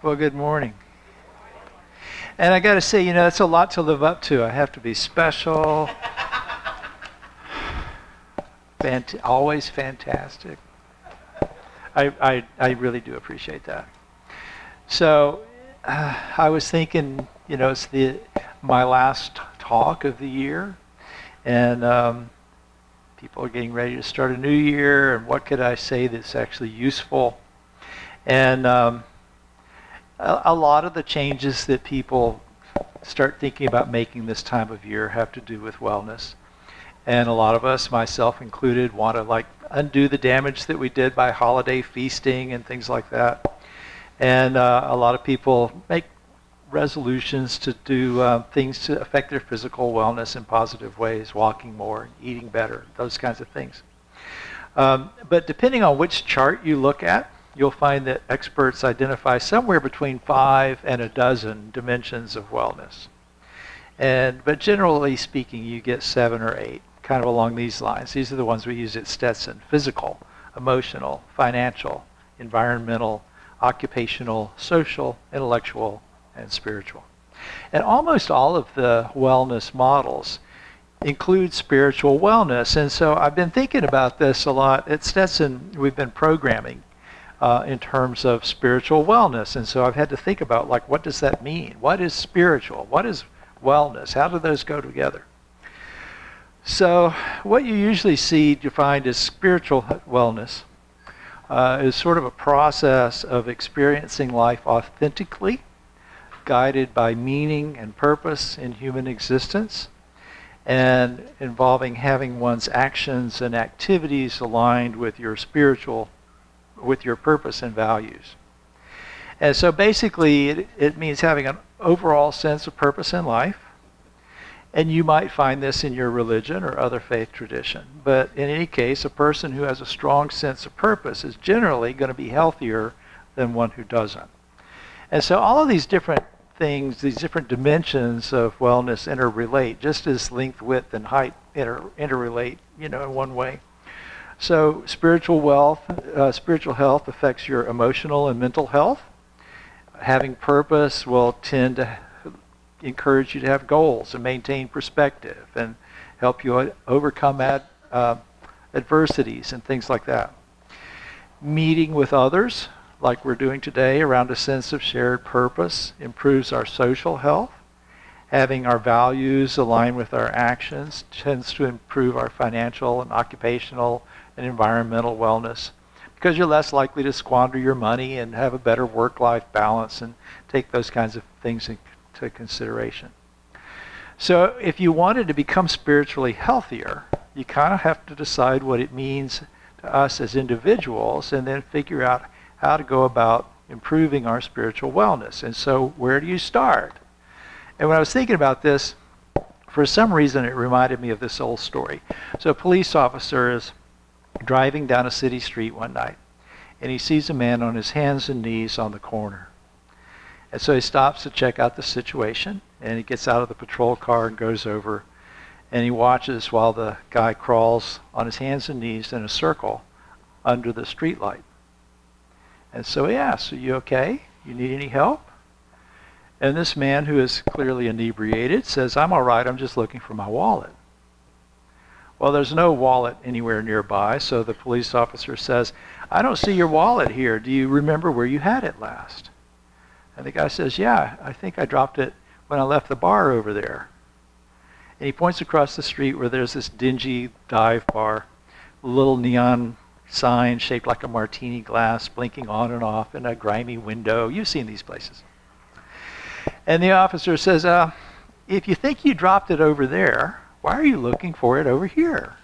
Well, good morning. And I got to say, it's a lot to live up to. I have to be special, always fantastic. I really do appreciate that. So I was thinking, it's my last talk of the year, and people are getting ready to start a new year, and what could I say that's actually useful? And a lot of the changes that people start thinking about making this time of year have to do with wellness. And a lot of us, myself included, want to undo the damage that we did by holiday feasting and things like that. And a lot of people make resolutions to do things to affect their physical wellness in positive ways, walking more, eating better, those kinds of things. But depending on which chart you look at, you'll find that experts identify somewhere between 5 and 12 dimensions of wellness. But generally speaking, you get 7 or 8, kind of along these lines. These are the ones we use at Stetson: physical, emotional, financial, environmental, occupational, social, intellectual, and spiritual. And almost all of the wellness models include spiritual wellness. And so I've been thinking about this a lot. At Stetson, we've been programming in terms of spiritual wellness. And so I've had to think about, what does that mean? What is spiritual? What is wellness? How do those go together? So what you usually see defined as spiritual wellness is sort of a process of experiencing life authentically, guided by meaning and purpose in human existence, and involving having one's actions and activities aligned with your purpose and values. And so basically it means having an overall sense of purpose in life. And you might find this in your religion or other faith tradition. But in any case, a person who has a strong sense of purpose is generally going to be healthier than one who doesn't. And so all of these different things, these different dimensions of wellness interrelate, just as length, width, and height interrelate, in one way. So spiritual health affects your emotional and mental health. Having purpose will tend to encourage you to have goals and maintain perspective and help you overcome adversities and things like that. Meeting with others, like we're doing today, around a sense of shared purpose improves our social health. Having our values align with our actions tends to improve our financial and occupational and environmental wellness, because you're less likely to squander your money and have a better work-life balance and take those kinds of things into consideration. So if you wanted to become spiritually healthier, you kind of have to decide what it means to us as individuals and then figure out how to go about improving our spiritual wellness. And so where do you start? And when I was thinking about this, for some reason it reminded me of this old story. So a police officer is driving down a city street one night, and he sees a man on his hands and knees on the corner. And so he stops to check out the situation, and he gets out of the patrol car and goes over, and he watches while the guy crawls on his hands and knees in a circle under the street light. And so he asks, "Are you okay? You need any help?" And this man, who is clearly inebriated, says, "I'm all right, I'm just looking for my wallet." Well, there's no wallet anywhere nearby, so the police officer says, "I don't see your wallet here. Do you remember where you had it last?" And the guy says, "Yeah, I think I dropped it when I left the bar over there." And he points across the street where there's this dingy dive bar, a little neon sign shaped like a martini glass blinking on and off in a grimy window. You've seen these places. And the officer says, "If you think you dropped it over there, why are you looking for it over here?"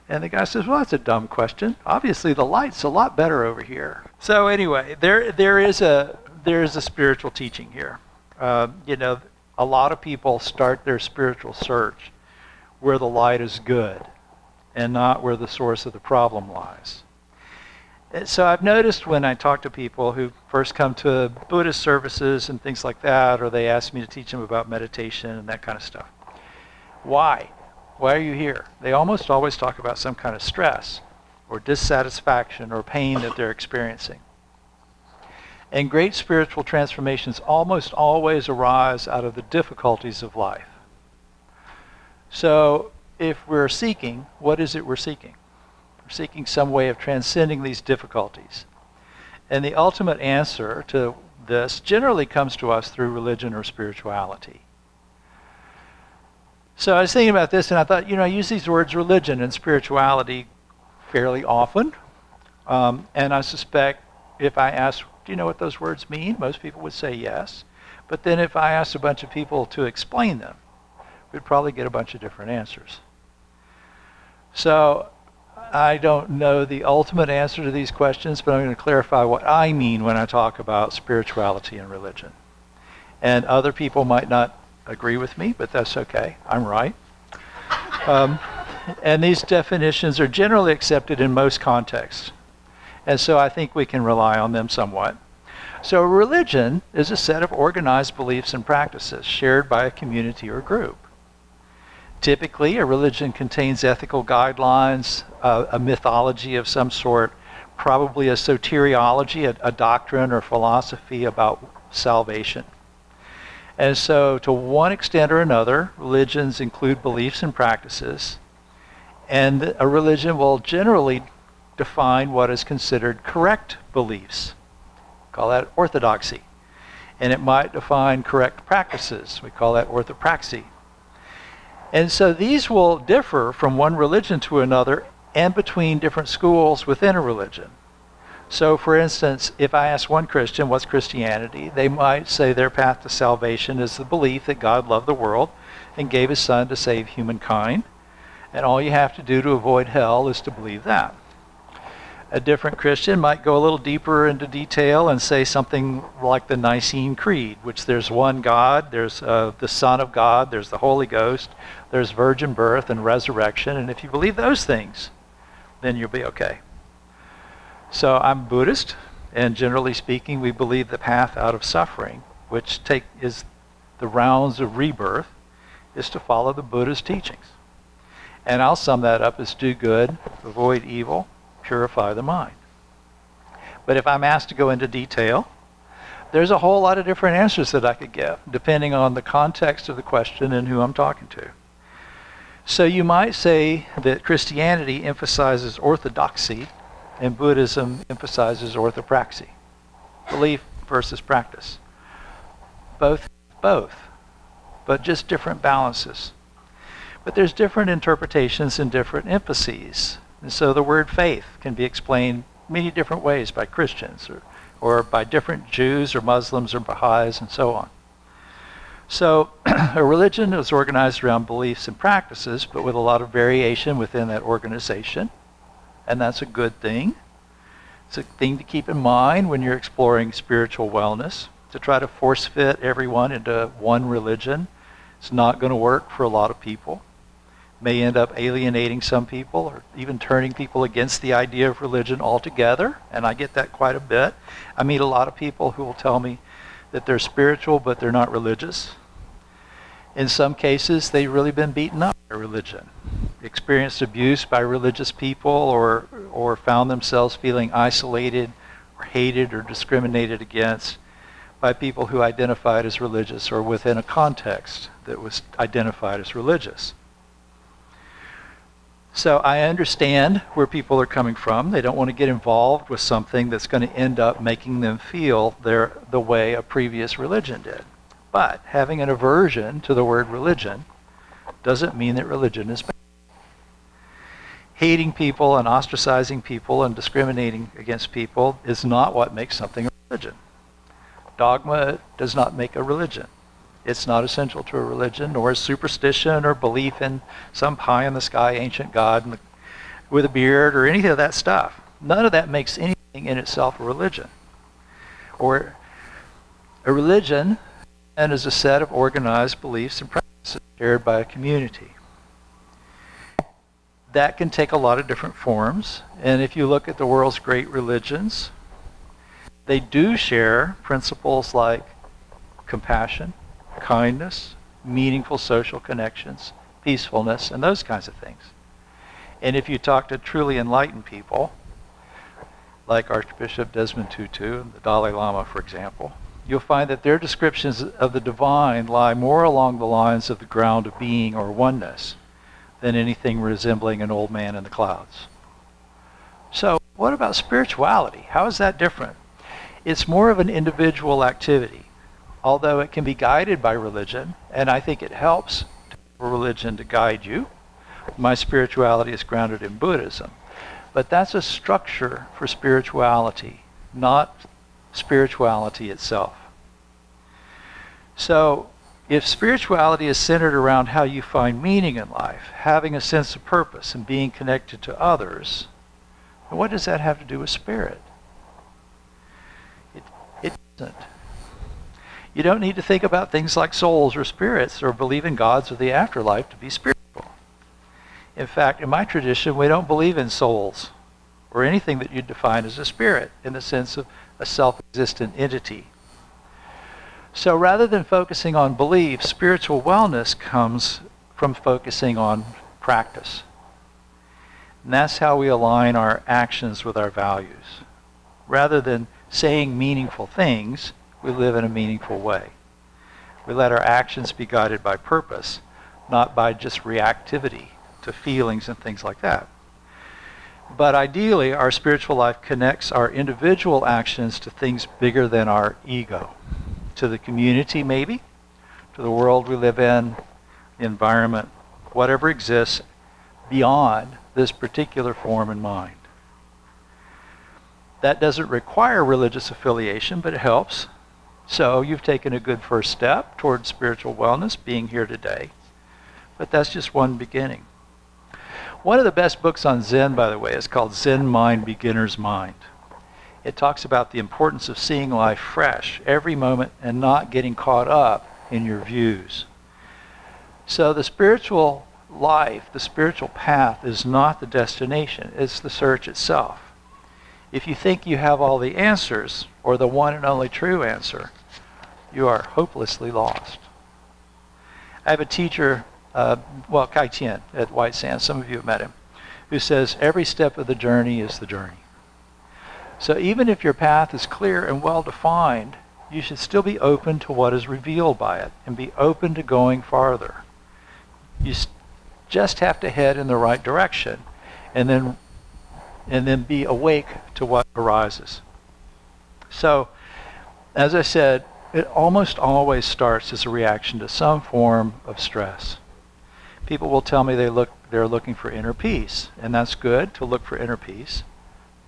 And the guy says, "Well, that's a dumb question. Obviously the light's a lot better over here." So anyway, there is a spiritual teaching here. A lot of people start their spiritual search where the light is good and not where the source of the problem lies. So I've noticed when I talk to people who first come to Buddhist services and things like that, or they ask me to teach them about meditation and that kind of stuff. Why? Why are you here? They almost always talk about some kind of stress or dissatisfaction or pain that they're experiencing. And great spiritual transformations almost always arise out of the difficulties of life. So if we're seeking, what is it we're seeking? We're seeking some way of transcending these difficulties. And the ultimate answer to this generally comes to us through religion or spirituality. So I was thinking about this, and I thought, I use these words religion and spirituality fairly often. And I suspect if I ask, do you know what those words mean? Most people would say yes. But then if I asked a bunch of people to explain them, we'd probably get a bunch of different answers. So I don't know the ultimate answer to these questions, but I'm going to clarify what I mean when I talk about spirituality and religion. And other people might not agree with me, but that's okay. I'm right. And these definitions are generally accepted in most contexts. And so I think we can rely on them somewhat. So religion is a set of organized beliefs and practices shared by a community or group. Typically, a religion contains ethical guidelines, a mythology of some sort, probably a soteriology, a doctrine or philosophy about salvation. And so, to one extent or another, religions include beliefs and practices, and a religion will generally define what is considered correct beliefs. We call that orthodoxy. And it might define correct practices. We call that orthopraxy. And so these will differ from one religion to another and between different schools within a religion. So for instance, if I ask one Christian, what's Christianity? They might say their path to salvation is the belief that God loved the world and gave his son to save humankind. And all you have to do to avoid hell is to believe that. A different Christian might go a little deeper into detail and say something like the Nicene Creed, which there's one God, there's the Son of God, there's the Holy Ghost, there's virgin birth and resurrection, and if you believe those things, then you'll be okay. So I'm Buddhist, and generally speaking, we believe the path out of suffering, which is the rounds of rebirth, is to follow the Buddha's teachings. And I'll sum that up as do good, avoid evil, purify the mind. But if I'm asked to go into detail, there's a whole lot of different answers that I could give, depending on the context of the question and who I'm talking to. So you might say that Christianity emphasizes orthodoxy and Buddhism emphasizes orthopraxy, belief versus practice. Both, but just different balances. But there's different interpretations and different emphases. And so the word faith can be explained many different ways by Christians or by different Jews or Muslims or Baha'is and so on. So a religion is organized around beliefs and practices, but with a lot of variation within that organization. And that's a good thing. It's a thing to keep in mind when you're exploring spiritual wellness. To try to force fit everyone into one religion, it's not going to work for a lot of people. May end up alienating some people or even turning people against the idea of religion altogether, and I get that quite a bit. I meet a lot of people who will tell me that they're spiritual but they're not religious. In some cases, they've really been beaten up by religion, experienced abuse by religious people, or found themselves feeling isolated or hated or discriminated against by people who identified as religious or within a context that was identified as religious. So I understand where people are coming from. They don't want to get involved with something that's going to end up making them feel the way a previous religion did. But having an aversion to the word religion doesn't mean that religion is bad. Hating people and ostracizing people and discriminating against people is not what makes something a religion. Dogma does not make a religion. It's not essential to a religion, nor is superstition or belief in some pie-in-the-sky ancient god with a beard or any of that stuff. None of that makes anything in itself a religion. Or a religion and is a set of organized beliefs and practices shared by a community. That can take a lot of different forms, and if you look at the world's great religions, they do share principles like compassion, kindness, meaningful social connections, peacefulness, and those kinds of things. And if you talk to truly enlightened people, like Archbishop Desmond Tutu and the Dalai Lama, for example, you'll find that their descriptions of the divine lie more along the lines of the ground of being or oneness than anything resembling an old man in the clouds. So what about spirituality? How is that different? It's more of an individual activity, although it can be guided by religion, and I think it helps for religion to guide you. My spirituality is grounded in Buddhism, but that's a structure for spirituality, not spirituality itself. So if spirituality is centered around how you find meaning in life, having a sense of purpose and being connected to others, then what does that have to do with spirit? It doesn't. You don't need to think about things like souls or spirits or believe in gods or the afterlife to be spiritual. In fact, in my tradition, we don't believe in souls or anything that you'd define as a spirit in the sense of a self-existent entity. So rather than focusing on belief, spiritual wellness comes from focusing on practice. And that's how we align our actions with our values. Rather than saying meaningful things, we live in a meaningful way. We let our actions be guided by purpose, not by just reactivity to feelings and things like that. But ideally, our spiritual life connects our individual actions to things bigger than our ego. To the community, maybe, to the world we live in, the environment, whatever exists beyond this particular form and mind. That doesn't require religious affiliation, but it helps. So you've taken a good first step towards spiritual wellness, being here today. But that's just one beginning. One of the best books on Zen, by the way, is called Zen Mind, Beginner's Mind. It talks about the importance of seeing life fresh every moment and not getting caught up in your views. So the spiritual life, the spiritual path is not the destination, it's the search itself. If you think you have all the answers, or the one and only true answer, you are hopelessly lost. I have a teacher, Kai Tien at White Sands, some of you have met him, who says every step of the journey is the journey. So even if your path is clear and well defined, you should still be open to what is revealed by it and be open to going farther. You just have to head in the right direction and then be awake to what arises. So, as I said, it almost always starts as a reaction to some form of stress. People will tell me they're looking for inner peace, and that's good to look for inner peace,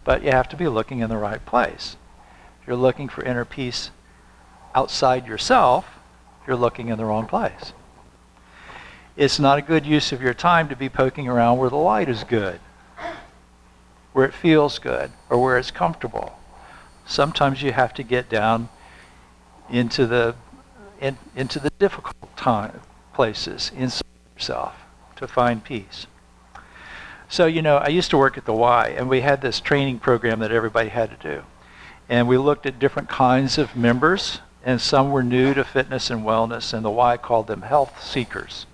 but you have to be looking in the right place. If you're looking for inner peace outside yourself, you're looking in the wrong place. It's not a good use of your time to be poking around where the light is good, where it feels good, or where it's comfortable. Sometimes you have to get down into the difficult places inside yourself to find peace. So, I used to work at the Y, and we had this training program that everybody had to do. And we looked at different kinds of members, and some were new to fitness and wellness, and the Y called them health seekers.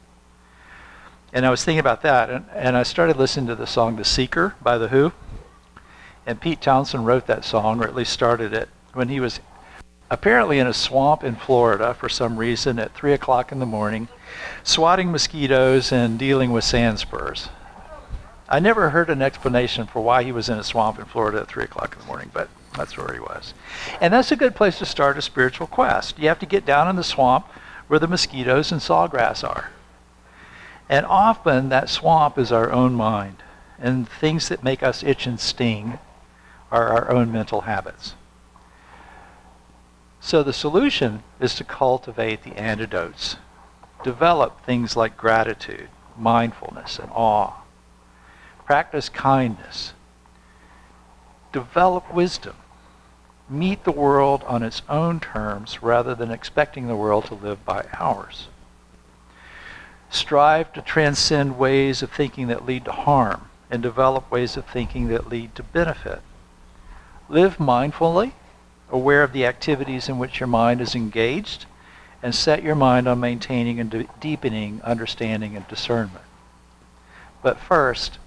And I was thinking about that, and I started listening to the song The Seeker by The Who. And Pete Townsend wrote that song, or at least started it, when he was apparently in a swamp in Florida for some reason at 3 o'clock in the morning, swatting mosquitoes and dealing with sand spurs. I never heard an explanation for why he was in a swamp in Florida at 3 o'clock in the morning, but that's where he was. And that's a good place to start a spiritual quest. You have to get down in the swamp where the mosquitoes and sawgrass are. And often that swamp is our own mind, and things that make us itch and sting are our own mental habits. So the solution is to cultivate the antidotes. Develop things like gratitude, mindfulness, and awe. Practice kindness. Develop wisdom. Meet the world on its own terms rather than expecting the world to live by ours. Strive to transcend ways of thinking that lead to harm and develop ways of thinking that lead to benefit. Live mindfully, aware of the activities in which your mind is engaged, and set your mind on maintaining and deepening understanding and discernment. But first,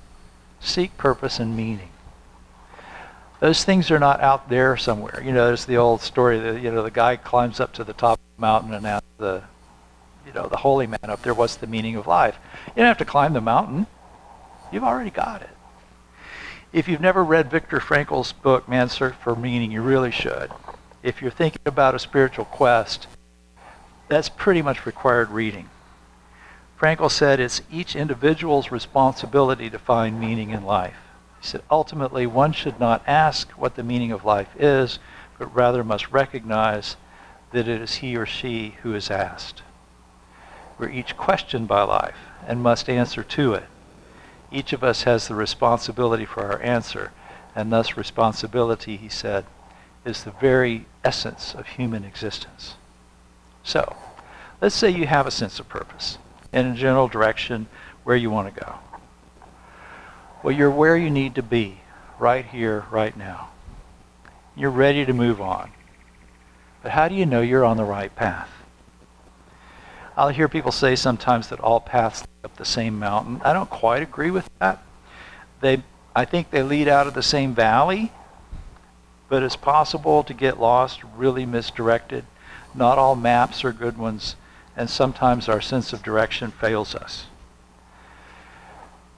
seek purpose and meaning. Those things are not out there somewhere. You know, there's the old story that, you know, the guy climbs up to the top of the mountain and asks the holy man up there, what's the meaning of life? You don't have to climb the mountain. You've already got it. If you've never read Viktor Frankl's book, Man's Search for Meaning, you really should. If you're thinking about a spiritual quest, that's pretty much required reading. Frankl said it's each individual's responsibility to find meaning in life. He said, ultimately, one should not ask what the meaning of life is, but rather must recognize that it is he or she who is asked. We're each questioned by life and must answer to it. Each of us has the responsibility for our answer, and thus responsibility, he said, is the very essence of human existence. So, let's say you have a sense of purpose and a general direction where you want to go. Well, you're where you need to be, right here, right now. You're ready to move on. But how do you know you're on the right path? I'll hear people say sometimes that all paths lead up the same mountain. I don't quite agree with that. I think they lead out of the same valley, but it's possible to get lost, really misdirected. Not all maps are good ones, and sometimes our sense of direction fails us.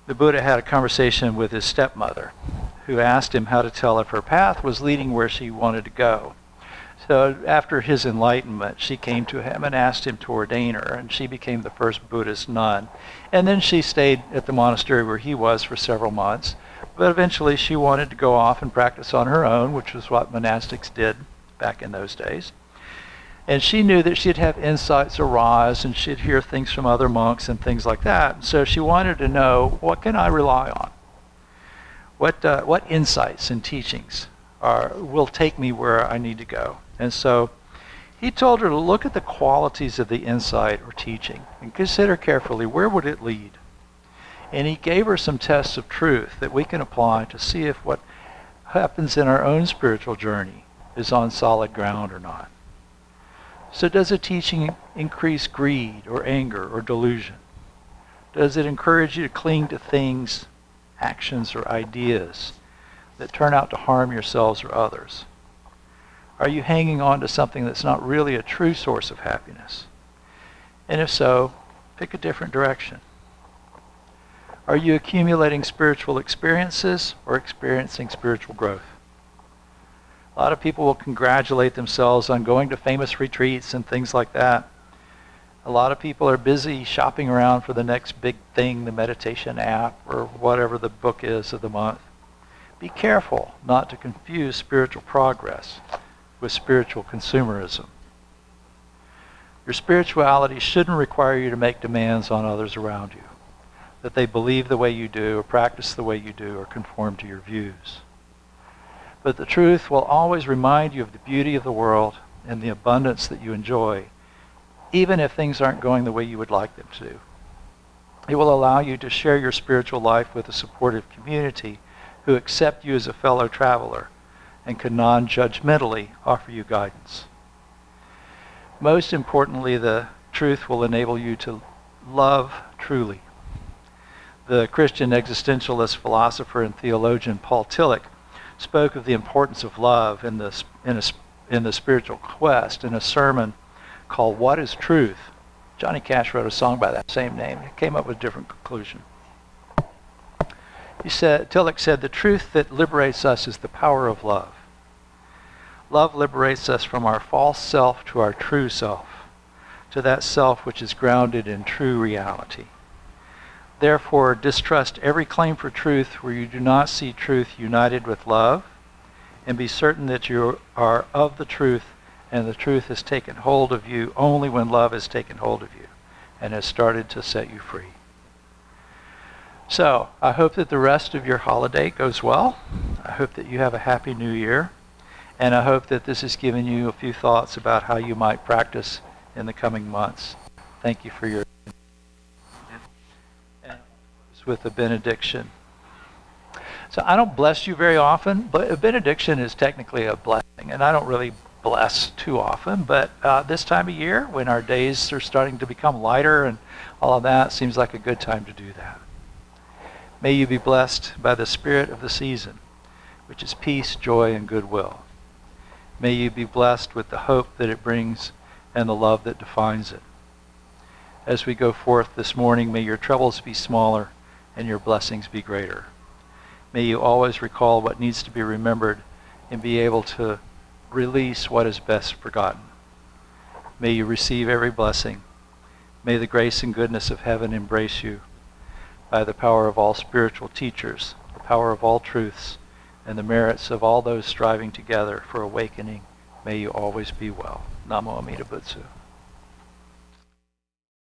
The Buddha had a conversation with his stepmother, who asked him how to tell if her path was leading where she wanted to go. So after his enlightenment, she came to him and asked him to ordain her, and she became the first Buddhist nun. And then she stayed at the monastery where he was for several months. But eventually she wanted to go off and practice on her own, which was what monastics did back in those days. And she knew that she'd have insights arise, and she'd hear things from other monks and things like that. So she wanted to know, what can I rely on? What insights and teachings will take me where I need to go? And so he told her to look at the qualities of the insight or teaching and consider carefully, where would it lead? And he gave her some tests of truth that we can apply to see if what happens in our own spiritual journey is on solid ground or not. So does a teaching increase greed or anger or delusion? Does it encourage you to cling to things, actions, or ideas that turn out to harm yourselves or others? Are you hanging on to something that's not really a true source of happiness? And if so, pick a different direction. Are you accumulating spiritual experiences or experiencing spiritual growth? A lot of people will congratulate themselves on going to famous retreats and things like that. A lot of people are busy shopping around for the next big thing, the meditation app or whatever the book is of the month. Be careful not to confuse spiritual progress with spiritual consumerism. Your spirituality shouldn't require you to make demands on others around you, that they believe the way you do or practice the way you do or conform to your views. But the truth will always remind you of the beauty of the world and the abundance that you enjoy, even if things aren't going the way you would like them to. It will allow you to share your spiritual life with a supportive community who accept you as a fellow traveler and can non-judgmentally offer you guidance. Most importantly, the truth will enable you to love truly. The Christian existentialist philosopher and theologian Paul Tillich spoke of the importance of love in the spiritual quest in a sermon called What is Truth? Johnny Cash wrote a song by that same name. He came up with a different conclusion. Tillich said, the truth that liberates us is the power of love. Love liberates us from our false self to our true self, to that self which is grounded in true reality. Therefore, distrust every claim for truth where you do not see truth united with love, and be certain that you are of the truth, and the truth has taken hold of you only when love has taken hold of you and has started to set you free. So, I hope that the rest of your holiday goes well. I hope that you have a happy new year. And I hope that this has given you a few thoughts about how you might practice in the coming months. Thank you for your attention. And with a benediction. So I don't bless you very often, but a benediction is technically a blessing. And I don't really bless too often, but this time of year, when our days are starting to become lighter and all of that, seems like a good time to do that. May you be blessed by the spirit of the season. which is peace, joy, and goodwill. May you be blessed with the hope that it brings and the love that defines it. As we go forth this morning, may your troubles be smaller and your blessings be greater. May you always recall what needs to be remembered and be able to release what is best forgotten. May you receive every blessing. May the grace and goodness of heaven embrace you by the power of all spiritual teachers, the power of all truths, and the merits of all those striving together for awakening. May you always be well. Namo Amida Butsu.